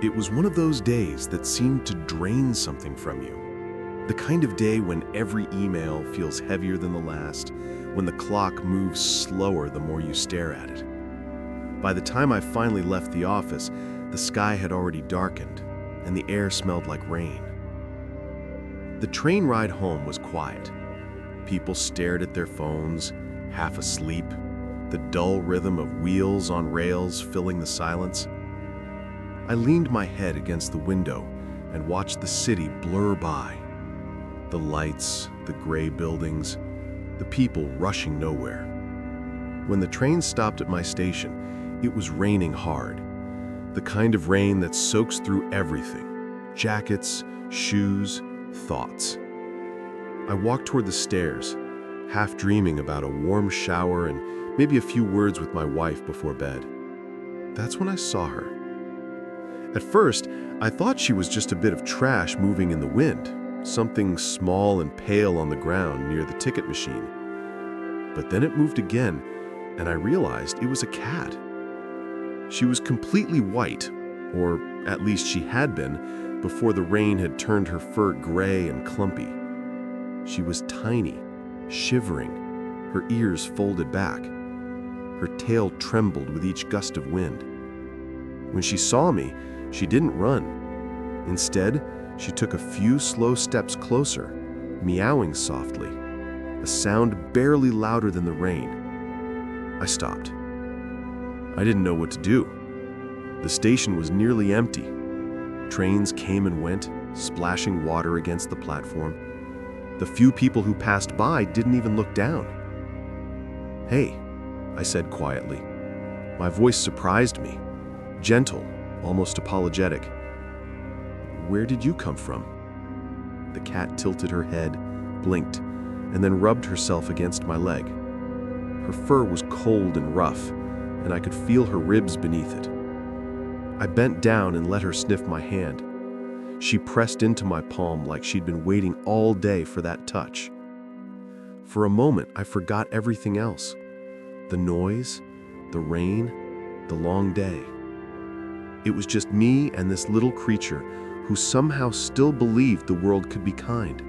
It was one of those days that seemed to drain something from you. The kind of day when every email feels heavier than the last, when the clock moves slower the more you stare at it. By the time I finally left the office, the sky had already darkened, and the air smelled like rain. The train ride home was quiet. People stared at their phones, half asleep, the dull rhythm of wheels on rails filling the silence. I leaned my head against the window and watched the city blur by. The lights, the gray buildings, the people rushing nowhere. When the train stopped at my station, it was raining hard. The kind of rain that soaks through everything: jackets, shoes, thoughts. I walked toward the stairs, half dreaming about a warm shower and maybe a few words with my wife before bed. That's when I saw her. At first, I thought she was just a bit of trash moving in the wind, something small and pale on the ground near the ticket machine. But then it moved again, and I realized it was a cat. She was completely white, or at least she had been, before the rain had turned her fur gray and clumpy. She was tiny, shivering, her ears folded back. Her tail trembled with each gust of wind. When she saw me, she didn't run. Instead, she took a few slow steps closer, meowing softly, a sound barely louder than the rain. I stopped. I didn't know what to do. The station was nearly empty. Trains came and went, splashing water against the platform. The few people who passed by didn't even look down. "Hey," I said quietly. My voice surprised me, gentle, almost apologetic. "Where did you come from?" The cat tilted her head, blinked, and then rubbed herself against my leg. Her fur was cold and rough, and I could feel her ribs beneath it. I bent down and let her sniff my hand. She pressed into my palm like she'd been waiting all day for that touch. For a moment, I forgot everything else. The noise, the rain, the long day. It was just me and this little creature who somehow still believed the world could be kind.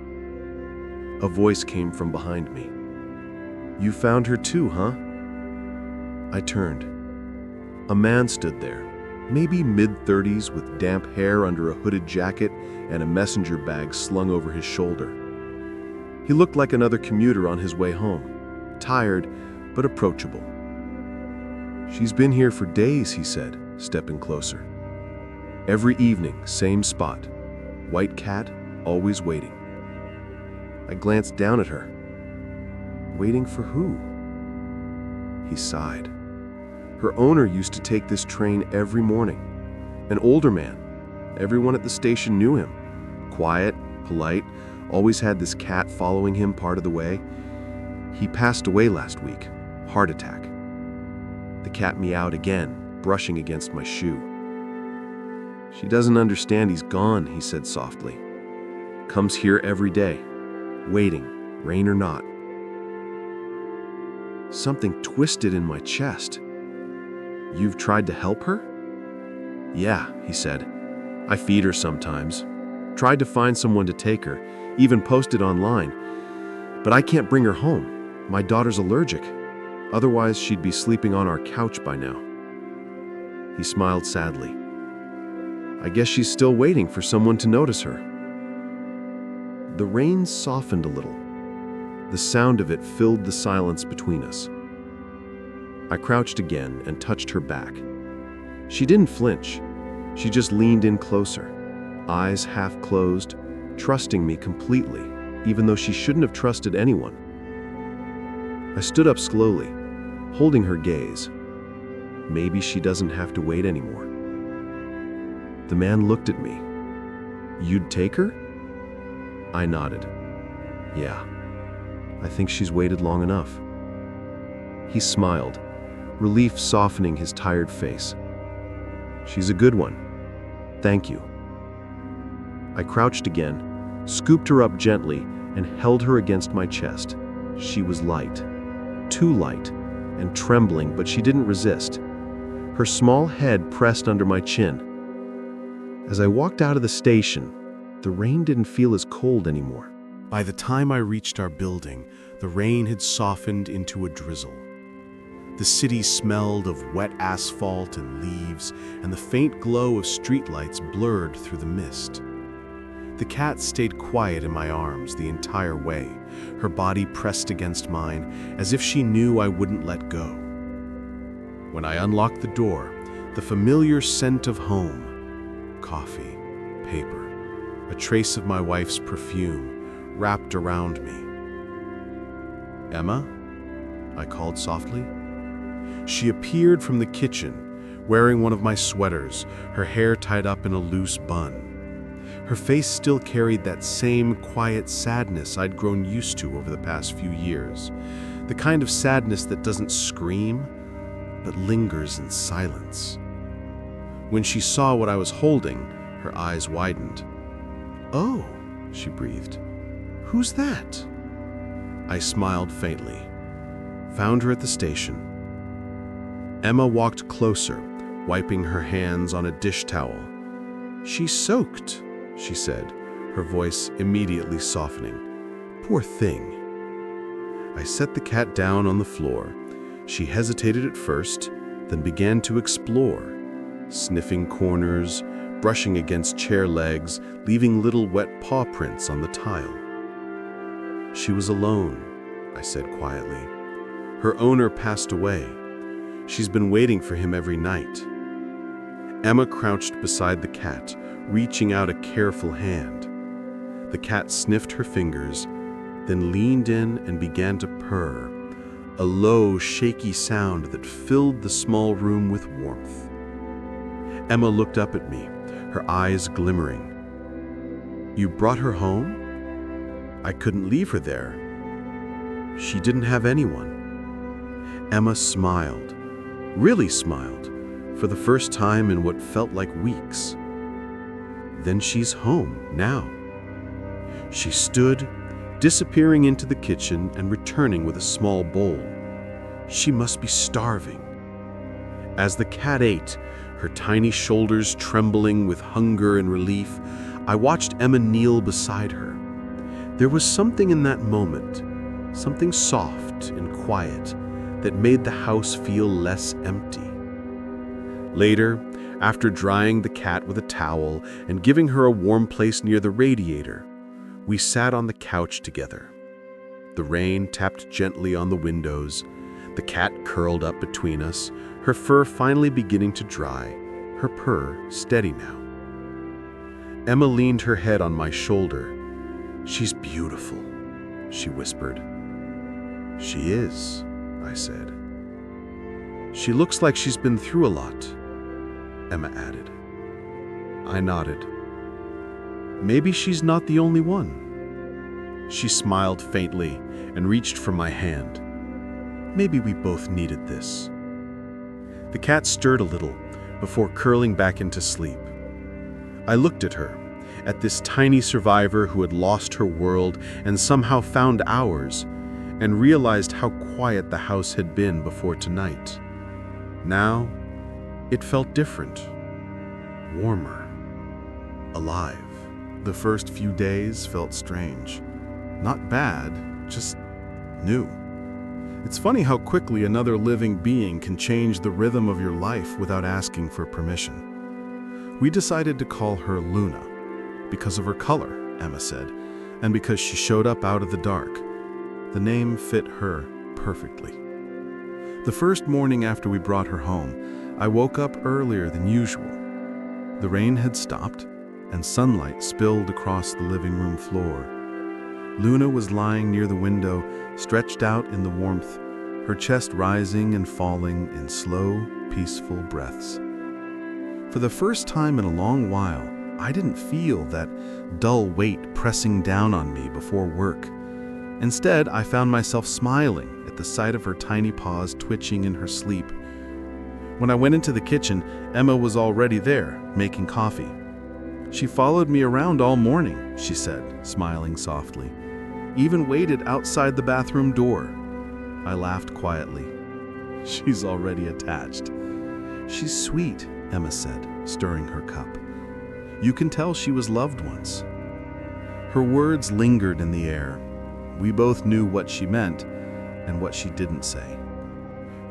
A voice came from behind me. "You found her too, huh?" I turned. A man stood there, maybe mid-30s, with damp hair under a hooded jacket and a messenger bag slung over his shoulder. He looked like another commuter on his way home, tired but approachable. "She's been here for days," he said, stepping closer. "Every evening, same spot. White cat, always waiting." I glanced down at her. "Waiting for who?" He sighed. "Her owner used to take this train every morning. An older man. Everyone at the station knew him. Quiet, polite, always had this cat following him part of the way. He passed away last week. Heart attack." The cat meowed again, brushing against my shoe. "She doesn't understand he's gone," he said softly. "Comes here every day, waiting, rain or not." Something twisted in my chest. "You've tried to help her?" "Yeah," he said. "I feed her sometimes. Tried to find someone to take her, even posted online. But I can't bring her home. My daughter's allergic. Otherwise, she'd be sleeping on our couch by now." He smiled sadly. "I guess she's still waiting for someone to notice her." The rain softened a little. The sound of it filled the silence between us. I crouched again and touched her back. She didn't flinch. She just leaned in closer, eyes half closed, trusting me completely, even though she shouldn't have trusted anyone. I stood up slowly, holding her gaze. Maybe she doesn't have to wait anymore. The man looked at me. "You'd take her?" I nodded. "Yeah, I think she's waited long enough." He smiled, relief softening his tired face. "She's a good one. Thank you." I crouched again, scooped her up gently, and held her against my chest. She was light, too light, and trembling, but she didn't resist. Her small head pressed under my chin. As I walked out of the station, the rain didn't feel as cold anymore. By the time I reached our building, the rain had softened into a drizzle. The city smelled of wet asphalt and leaves, and the faint glow of streetlights blurred through the mist. The cat stayed quiet in my arms the entire way, her body pressed against mine, as if she knew I wouldn't let go. When I unlocked the door, the familiar scent of home, coffee, paper, a trace of my wife's perfume wrapped around me. "Emma?" I called softly. She appeared from the kitchen, wearing one of my sweaters, her hair tied up in a loose bun. Her face still carried that same quiet sadness I'd grown used to over the past few years, the kind of sadness that doesn't scream, but lingers in silence. When she saw what I was holding, her eyes widened. "Oh," she breathed. "Who's that?" I smiled faintly. Found her at the station. Emma walked closer, wiping her hands on a dish towel. "She's soaked," she said, her voice immediately softening. "Poor thing." I set the cat down on the floor. She hesitated at first, then began to explore, sniffing corners, brushing against chair legs, leaving little wet paw prints on the tile. She was alone, I said quietly. Her owner passed away. She's been waiting for him every night. Emma crouched beside the cat, reaching out a careful hand. The cat sniffed her fingers, then leaned in and began to purr, a low, shaky sound that filled the small room with warmth. Emma looked up at me, her eyes glimmering. "You brought her home?" "I couldn't leave her there. She didn't have anyone." Emma smiled, really smiled, for the first time in what felt like weeks. "Then she's home now." She stood, disappearing into the kitchen and returning with a small bowl. She must be starving. As the cat ate, her tiny shoulders trembling with hunger and relief, I watched Emma kneel beside her. There was something in that moment, something soft and quiet, that made the house feel less empty. Later, after drying the cat with a towel and giving her a warm place near the radiator, we sat on the couch together. The rain tapped gently on the windows, the cat curled up between us, her fur finally beginning to dry, her purr steady now. Emma leaned her head on my shoulder. "She's beautiful," she whispered. "She is," I said. "She looks like she's been through a lot," Emma added. I nodded. "Maybe she's not the only one." She smiled faintly and reached for my hand. "Maybe we both needed this." The cat stirred a little before curling back into sleep. I looked at her, at this tiny survivor who had lost her world and somehow found ours, and realized how quiet the house had been before tonight. Now, it felt different, warmer, alive. The first few days felt strange. Not bad, just new. It's funny how quickly another living being can change the rhythm of your life without asking for permission. We decided to call her Luna, because of her color, Emma said, and because she showed up out of the dark. The name fit her perfectly. The first morning after we brought her home, I woke up earlier than usual. The rain had stopped, and sunlight spilled across the living room floor. Luna was lying near the window, stretched out in the warmth, her chest rising and falling in slow, peaceful breaths. For the first time in a long while, I didn't feel that dull weight pressing down on me before work. Instead, I found myself smiling at the sight of her tiny paws twitching in her sleep. When I went into the kitchen, Emma was already there, making coffee. "She followed me around all morning," she said, smiling softly. "Even waited outside the bathroom door." I laughed quietly. "She's already attached." "She's sweet," Emma said, stirring her cup. You can tell she was loved once. Her words lingered in the air. We both knew what she meant and what she didn't say.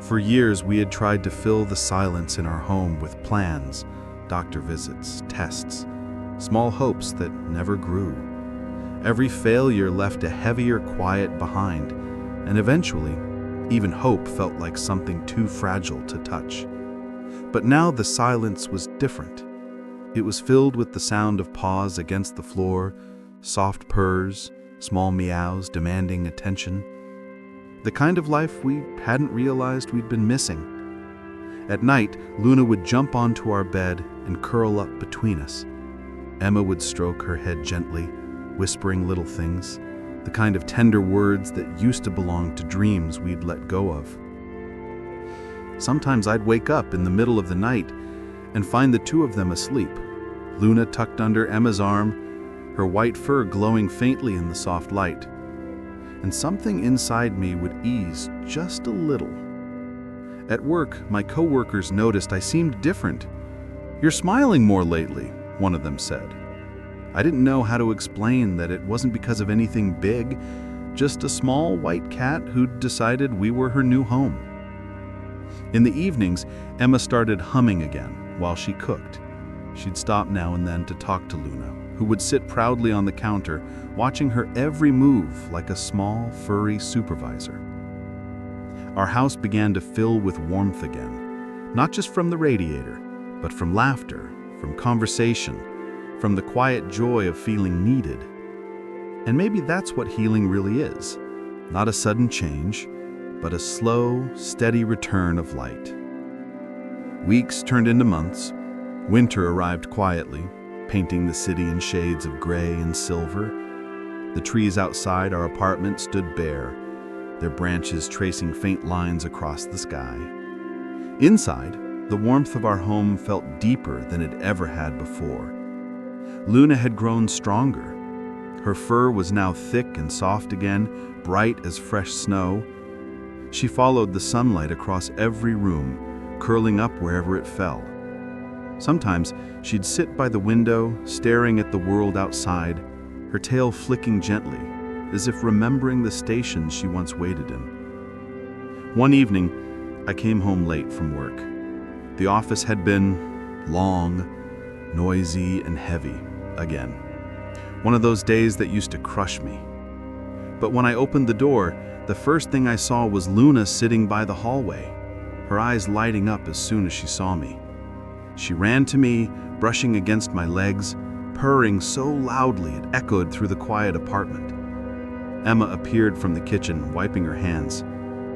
For years, we had tried to fill the silence in our home with plans, doctor visits, tests, small hopes that never grew. Every failure left a heavier quiet behind, and eventually, even hope felt like something too fragile to touch. But now the silence was different. It was filled with the sound of paws against the floor, soft purrs, small meows demanding attention. The kind of life we hadn't realized we'd been missing. At night, Luna would jump onto our bed and curl up between us. Emma would stroke her head gently, whispering little things, the kind of tender words that used to belong to dreams we'd let go of. Sometimes I'd wake up in the middle of the night and find the two of them asleep, Luna tucked under Emma's arm, her white fur glowing faintly in the soft light. And something inside me would ease just a little. At work, my coworkers noticed I seemed different. "You're smiling more lately," one of them said. I didn't know how to explain that it wasn't because of anything big, just a small white cat who'd decided we were her new home. In the evenings, Emma started humming again while she cooked. She'd stop now and then to talk to Luna, who would sit proudly on the counter, watching her every move like a small, furry supervisor. Our house began to fill with warmth again, not just from the radiator, but from laughter, from conversation, from the quiet joy of feeling needed. And maybe that's what healing really is. Not a sudden change, but a slow, steady return of light. Weeks turned into months. Winter arrived quietly, painting the city in shades of gray and silver. The trees outside our apartment stood bare, their branches tracing faint lines across the sky. Inside, the warmth of our home felt deeper than it ever had before. Luna had grown stronger. Her fur was now thick and soft again, bright as fresh snow. She followed the sunlight across every room, curling up wherever it fell. Sometimes she'd sit by the window, staring at the world outside, her tail flicking gently, as if remembering the station she once waited in. One evening, I came home late from work. The office had been long, noisy, and heavy again. One of those days that used to crush me. But when I opened the door, the first thing I saw was Luna sitting by the hallway, her eyes lighting up as soon as she saw me. She ran to me, brushing against my legs, purring so loudly it echoed through the quiet apartment. Emma appeared from the kitchen, wiping her hands.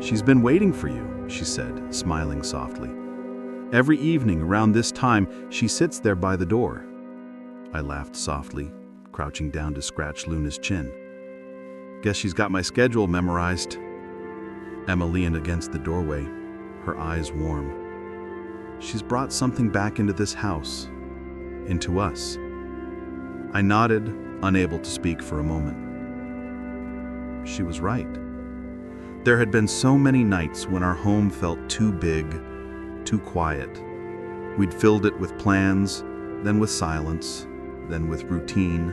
"She's been waiting for you," she said, smiling softly. "Every evening around this time, she sits there by the door." I laughed softly, crouching down to scratch Luna's chin. "Guess she's got my schedule memorized." Emma leaned against the doorway, her eyes warm. "She's brought something back into this house, into us." I nodded, unable to speak for a moment. She was right. There had been so many nights when our home felt too big, too quiet. We'd filled it with plans, then with silence, then with routine.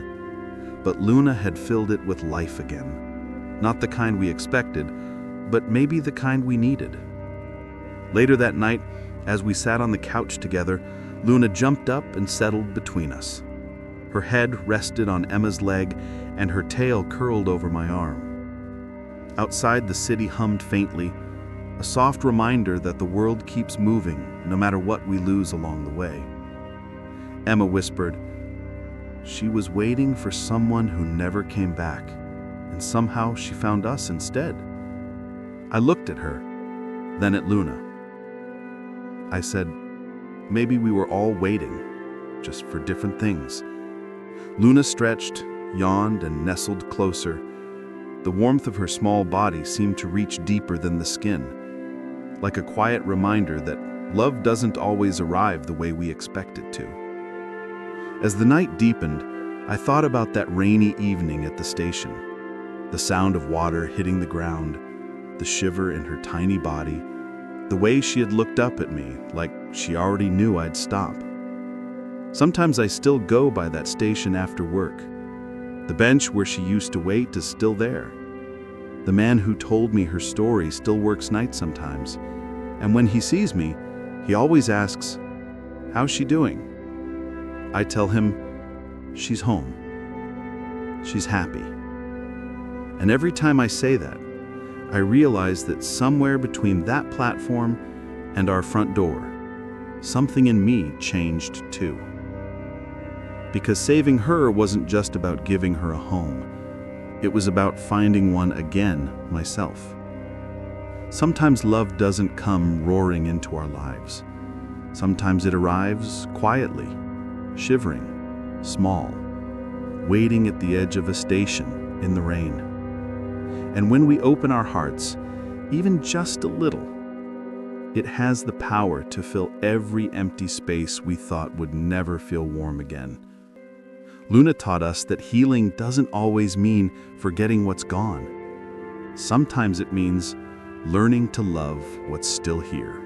But Luna had filled it with life again. Not the kind we expected, but maybe the kind we needed. Later that night, as we sat on the couch together, Luna jumped up and settled between us. Her head rested on Emma's leg, and her tail curled over my arm. Outside, the city hummed faintly, a soft reminder that the world keeps moving, no matter what we lose along the way. Emma whispered, "She was waiting for someone who never came back, and somehow she found us instead." I looked at her, then at Luna. I said, "Maybe we were all waiting, just for different things." Luna stretched, yawned, and nestled closer. The warmth of her small body seemed to reach deeper than the skin, like a quiet reminder that love doesn't always arrive the way we expect it to. As the night deepened, I thought about that rainy evening at the station, the sound of water hitting the ground, the shiver in her tiny body, the way she had looked up at me like she already knew I'd stop. Sometimes I still go by that station after work. The bench where she used to wait is still there. The man who told me her story still works nights sometimes. And when he sees me, he always asks, "How's she doing?" I tell him, "She's home. She's happy." And every time I say that, I realize that somewhere between that platform and our front door, something in me changed too. Because saving her wasn't just about giving her a home. It was about finding one again myself. Sometimes love doesn't come roaring into our lives. Sometimes it arrives quietly, shivering, small, waiting at the edge of a station in the rain. And when we open our hearts, even just a little, it has the power to fill every empty space we thought would never feel warm again. Luna taught us that healing doesn't always mean forgetting what's gone. Sometimes it means learning to love what's still here.